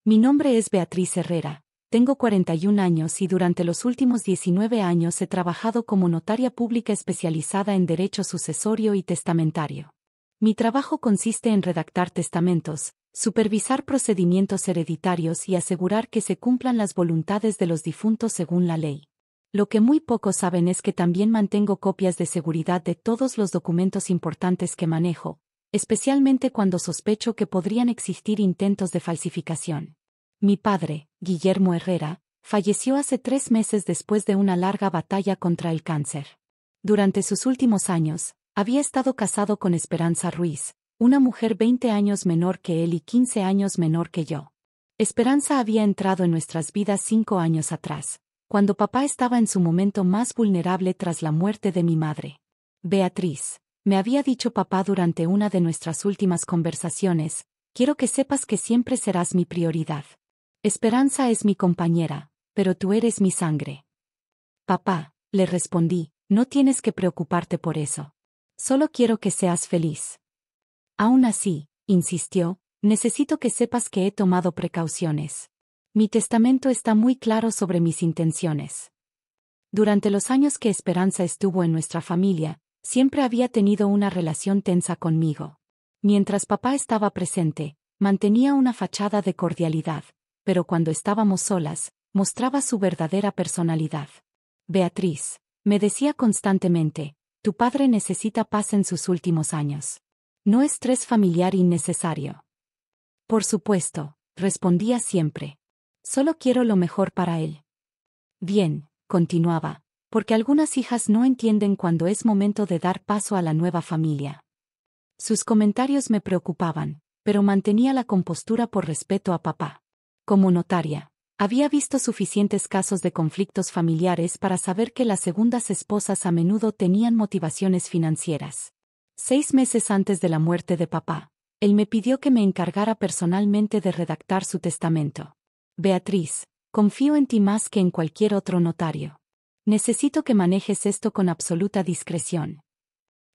Mi nombre es Beatriz Herrera. Tengo 41 años y durante los últimos 19 años he trabajado como notaria pública especializada en derecho sucesorio y testamentario. Mi trabajo consiste en redactar testamentos, supervisar procedimientos hereditarios y asegurar que se cumplan las voluntades de los difuntos según la ley. Lo que muy pocos saben es que también mantengo copias de seguridad de todos los documentos importantes que manejo, especialmente cuando sospecho que podrían existir intentos de falsificación. Mi padre, Guillermo Herrera, falleció hace 3 meses después de una larga batalla contra el cáncer. Durante sus últimos años, había estado casado con Esperanza Ruiz, una mujer 20 años menor que él y 15 años menor que yo. Esperanza había entrado en nuestras vidas 5 años atrás, cuando papá estaba en su momento más vulnerable tras la muerte de mi madre. Beatriz, me había dicho papá durante una de nuestras últimas conversaciones, quiero que sepas que siempre serás mi prioridad. Esperanza es mi compañera, pero tú eres mi sangre. Papá, le respondí, no tienes que preocuparte por eso. Solo quiero que seas feliz. Aún así, insistió, necesito que sepas que he tomado precauciones. Mi testamento está muy claro sobre mis intenciones. Durante los años que Esperanza estuvo en nuestra familia, siempre había tenido una relación tensa conmigo. Mientras papá estaba presente, mantenía una fachada de cordialidad, pero cuando estábamos solas, mostraba su verdadera personalidad. Beatriz, me decía constantemente, tu padre necesita paz en sus últimos años. No estrés familiar innecesario. Por supuesto, respondía siempre. Solo quiero lo mejor para él. Bien, continuaba, porque algunas hijas no entienden cuando es momento de dar paso a la nueva familia. Sus comentarios me preocupaban, pero mantenía la compostura por respeto a papá. Como notaria, había visto suficientes casos de conflictos familiares para saber que las segundas esposas a menudo tenían motivaciones financieras. 6 meses antes de la muerte de papá, él me pidió que me encargara personalmente de redactar su testamento. Beatriz, confío en ti más que en cualquier otro notario. Necesito que manejes esto con absoluta discreción.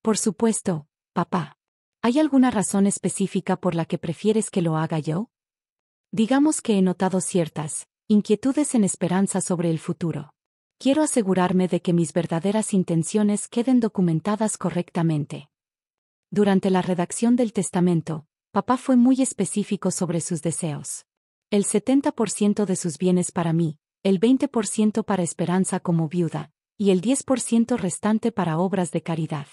Por supuesto, papá. ¿Hay alguna razón específica por la que prefieres que lo haga yo? Digamos que he notado ciertas inquietudes en Esperanza sobre el futuro. Quiero asegurarme de que mis verdaderas intenciones queden documentadas correctamente. Durante la redacción del testamento, papá fue muy específico sobre sus deseos. El 70% de sus bienes para mí, el 20% para Esperanza como viuda, y el 10% restante para obras de caridad.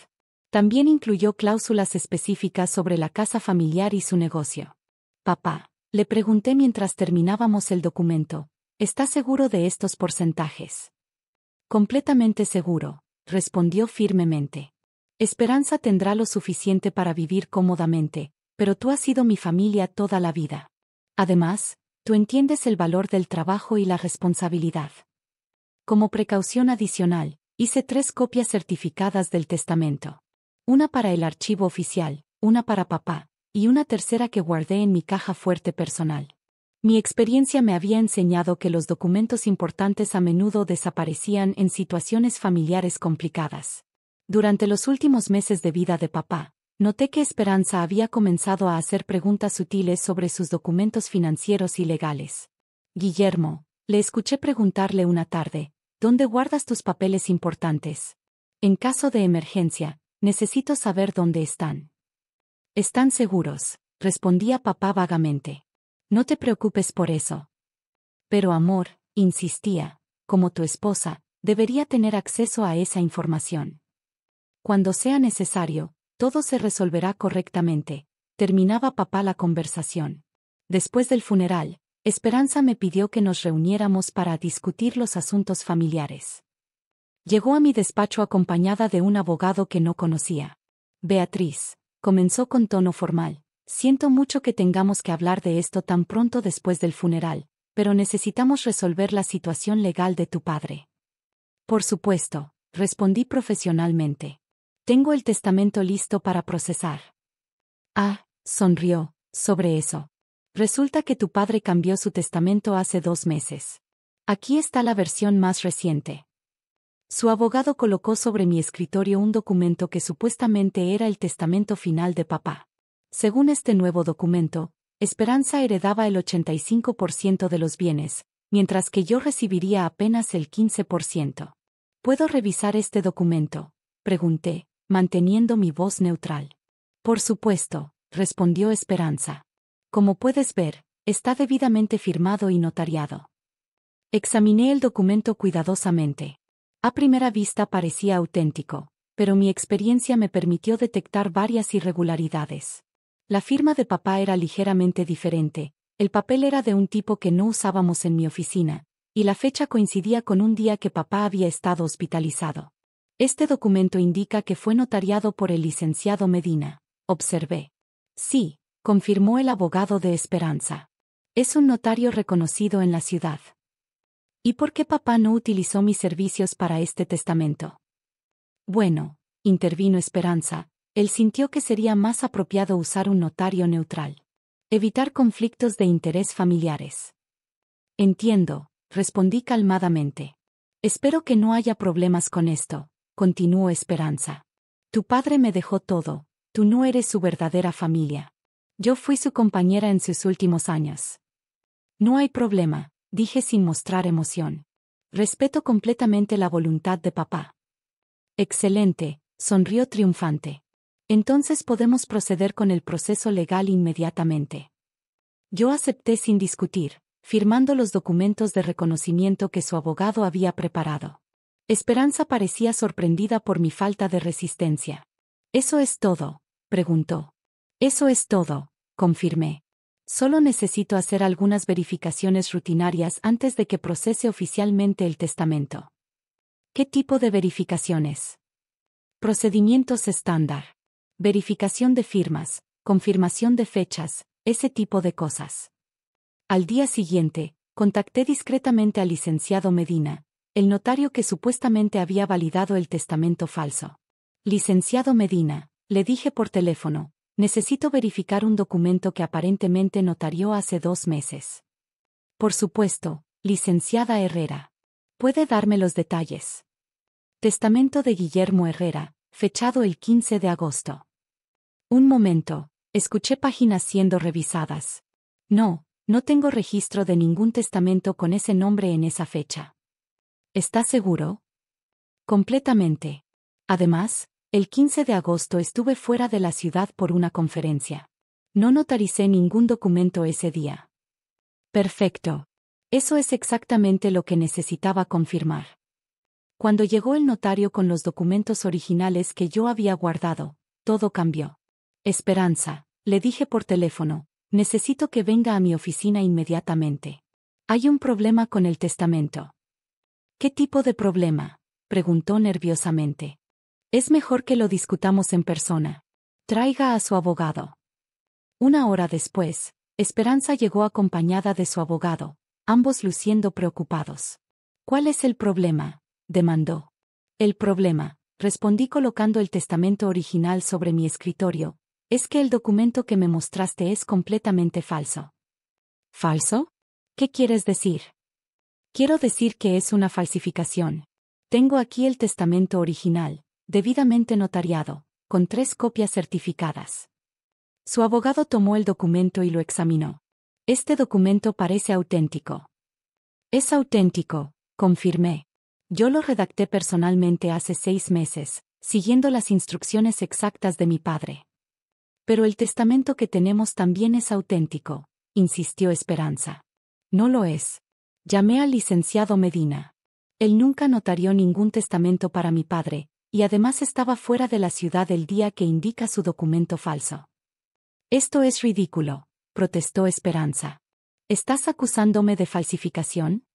También incluyó cláusulas específicas sobre la casa familiar y su negocio. Papá, le pregunté mientras terminábamos el documento, ¿estás seguro de estos porcentajes? Completamente seguro, respondió firmemente. Esperanza tendrá lo suficiente para vivir cómodamente, pero tú has sido mi familia toda la vida. Además, tú entiendes el valor del trabajo y la responsabilidad. Como precaución adicional, hice 3 copias certificadas del testamento. Una para el archivo oficial, una para papá, y una tercera que guardé en mi caja fuerte personal. Mi experiencia me había enseñado que los documentos importantes a menudo desaparecían en situaciones familiares complicadas. Durante los últimos meses de vida de papá, noté que Esperanza había comenzado a hacer preguntas sutiles sobre sus documentos financieros y legales. Guillermo, le escuché preguntarle una tarde, ¿dónde guardas tus papeles importantes? En caso de emergencia, necesito saber dónde están. Están seguros, respondía papá vagamente. No te preocupes por eso. Pero amor, insistía, como tu esposa, debería tener acceso a esa información. Cuando sea necesario, todo se resolverá correctamente, terminaba papá la conversación. Después del funeral, Esperanza me pidió que nos reuniéramos para discutir los asuntos familiares. Llegó a mi despacho acompañada de un abogado que no conocía. Beatriz, comenzó con tono formal, siento mucho que tengamos que hablar de esto tan pronto después del funeral, pero necesitamos resolver la situación legal de tu padre. Por supuesto, respondí profesionalmente. Tengo el testamento listo para procesar. Ah, sonrió, sobre eso. Resulta que tu padre cambió su testamento hace 2 meses. Aquí está la versión más reciente. Su abogado colocó sobre mi escritorio un documento que supuestamente era el testamento final de papá. Según este nuevo documento, Esperanza heredaba el 85% de los bienes, mientras que yo recibiría apenas el 15%. ¿Puedo revisar este documento?, pregunté, manteniendo mi voz neutral. Por supuesto, respondió Esperanza. Como puedes ver, está debidamente firmado y notariado. Examiné el documento cuidadosamente. A primera vista parecía auténtico, pero mi experiencia me permitió detectar varias irregularidades. La firma de papá era ligeramente diferente, el papel era de un tipo que no usábamos en mi oficina, y la fecha coincidía con un día que papá había estado hospitalizado. Este documento indica que fue notariado por el licenciado Medina, observé. Sí, confirmó el abogado de Esperanza. Es un notario reconocido en la ciudad. ¿Y por qué papá no utilizó mis servicios para este testamento? Bueno, intervino Esperanza, él sintió que sería más apropiado usar un notario neutral. Evitar conflictos de interés familiares. Entiendo, respondí calmadamente. Espero que no haya problemas con esto, continuó Esperanza. Tu padre me dejó todo, tú no eres su verdadera familia. Yo fui su compañera en sus últimos años. No hay problema, dije sin mostrar emoción. Respeto completamente la voluntad de papá. Excelente, sonrió triunfante. Entonces podemos proceder con el proceso legal inmediatamente. Yo acepté sin discutir, firmando los documentos de reconocimiento que su abogado había preparado. Esperanza parecía sorprendida por mi falta de resistencia. ¿Eso es todo?, preguntó. Eso es todo, confirmé. Solo necesito hacer algunas verificaciones rutinarias antes de que procese oficialmente el testamento. ¿Qué tipo de verificaciones? Procedimientos estándar. Verificación de firmas, confirmación de fechas, ese tipo de cosas. Al día siguiente, contacté discretamente al licenciado Medina, el notario que supuestamente había validado el testamento falso. Licenciado Medina, le dije por teléfono, necesito verificar un documento que aparentemente notarió hace 2 meses. Por supuesto, licenciada Herrera. ¿Puede darme los detalles? Testamento de Guillermo Herrera, fechado el 15 de agosto. Un momento, escuché páginas siendo revisadas. No tengo registro de ningún testamento con ese nombre en esa fecha. ¿Estás seguro? Completamente. Además, el 15 de agosto estuve fuera de la ciudad por una conferencia. No notaricé ningún documento ese día. Perfecto. Eso es exactamente lo que necesitaba confirmar. Cuando llegó el notario con los documentos originales que yo había guardado, todo cambió. Esperanza, le dije por teléfono, necesito que venga a mi oficina inmediatamente. Hay un problema con el testamento. ¿Qué tipo de problema?, preguntó nerviosamente. Es mejor que lo discutamos en persona. Traiga a su abogado. 1 hora después, Esperanza llegó acompañada de su abogado, ambos luciendo preocupados. ¿Cuál es el problema?, demandó. El problema, respondí colocando el testamento original sobre mi escritorio, es que el documento que me mostraste es completamente falso. ¿Falso? ¿Qué quieres decir? Quiero decir que es una falsificación. Tengo aquí el testamento original, debidamente notariado, con 3 copias certificadas. Su abogado tomó el documento y lo examinó. Este documento parece auténtico. Es auténtico, confirmé. Yo lo redacté personalmente hace 6 meses, siguiendo las instrucciones exactas de mi padre. Pero el testamento que tenemos también es auténtico, insistió Esperanza. No lo es. Llamé al licenciado Medina. Él nunca notarió ningún testamento para mi padre, y además estaba fuera de la ciudad el día que indica su documento falso. Esto es ridículo, protestó Esperanza. ¿Estás acusándome de falsificación?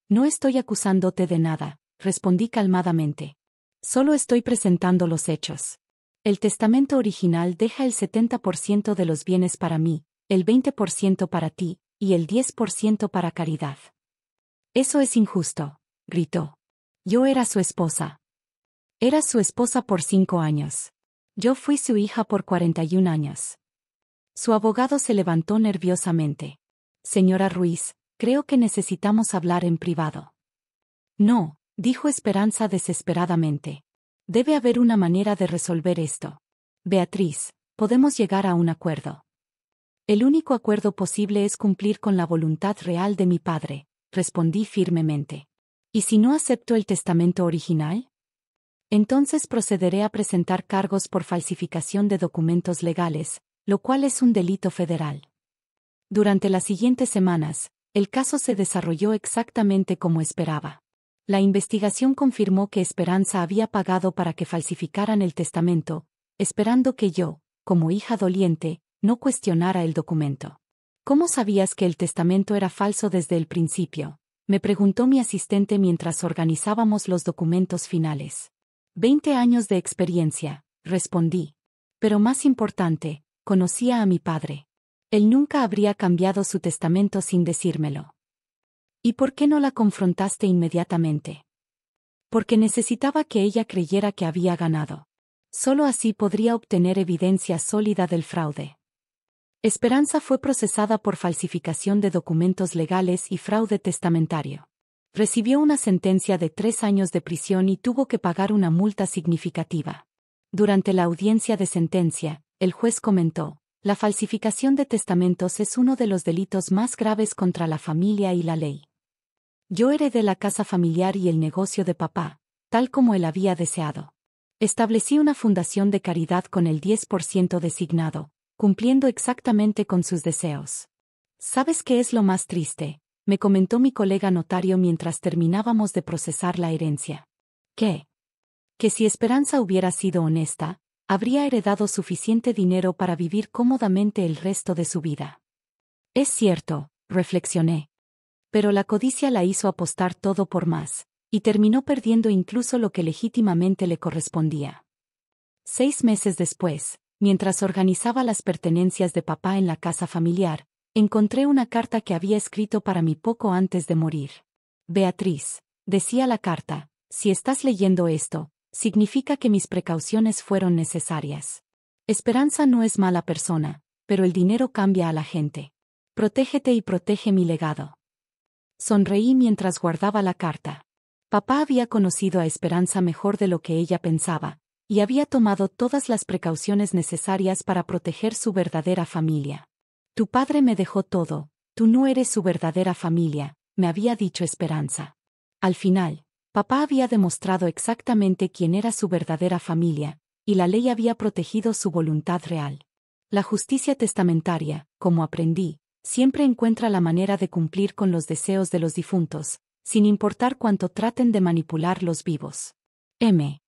No estoy acusándote de nada, respondí calmadamente. Solo estoy presentando los hechos. El testamento original deja el 70% de los bienes para mí, el 20% para ti, y el 10% para caridad. Eso es injusto, gritó. Yo era su esposa. Era su esposa por 5 años. Yo fui su hija por 41 años. Su abogado se levantó nerviosamente. Señora Ruiz, creo que necesitamos hablar en privado. No, dijo Esperanza desesperadamente. Debe haber una manera de resolver esto. Beatriz, podemos llegar a un acuerdo. El único acuerdo posible es cumplir con la voluntad real de mi padre, respondí firmemente. ¿Y si no acepto el testamento original? Entonces procederé a presentar cargos por falsificación de documentos legales, lo cual es un delito federal. Durante las siguientes semanas, el caso se desarrolló exactamente como esperaba. La investigación confirmó que Esperanza había pagado para que falsificaran el testamento, esperando que yo, como hija doliente, no cuestionara el documento. ¿Cómo sabías que el testamento era falso desde el principio?, me preguntó mi asistente mientras organizábamos los documentos finales. 20 años de experiencia, respondí. Pero más importante, conocía a mi padre. Él nunca habría cambiado su testamento sin decírmelo. ¿Y por qué no la confrontaste inmediatamente? Porque necesitaba que ella creyera que había ganado. Solo así podría obtener evidencia sólida del fraude. Esperanza fue procesada por falsificación de documentos legales y fraude testamentario. Recibió una sentencia de 3 años de prisión y tuvo que pagar una multa significativa. Durante la audiencia de sentencia, el juez comentó: la falsificación de testamentos es uno de los delitos más graves contra la familia y la ley. Yo heredé la casa familiar y el negocio de papá, tal como él había deseado. Establecí una fundación de caridad con el 10% designado, cumpliendo exactamente con sus deseos. ¿Sabes qué es lo más triste?, me comentó mi colega notario mientras terminábamos de procesar la herencia. ¿Qué? Que si Esperanza hubiera sido honesta, habría heredado suficiente dinero para vivir cómodamente el resto de su vida. Es cierto, reflexioné. Pero la codicia la hizo apostar todo por más, y terminó perdiendo incluso lo que legítimamente le correspondía. 6 meses después, mientras organizaba las pertenencias de papá en la casa familiar, encontré una carta que había escrito para mí poco antes de morir. Beatriz, decía la carta, si estás leyendo esto, significa que mis precauciones fueron necesarias. Esperanza no es mala persona, pero el dinero cambia a la gente. Protégete y protege mi legado. Sonreí mientras guardaba la carta. Papá había conocido a Esperanza mejor de lo que ella pensaba, y había tomado todas las precauciones necesarias para proteger su verdadera familia. Tu padre me dejó todo, tú no eres su verdadera familia, me había dicho Esperanza. Al final, papá había demostrado exactamente quién era su verdadera familia, y la ley había protegido su voluntad real. La justicia testamentaria, como aprendí, siempre encuentra la manera de cumplir con los deseos de los difuntos, sin importar cuánto traten de manipular los vivos. M.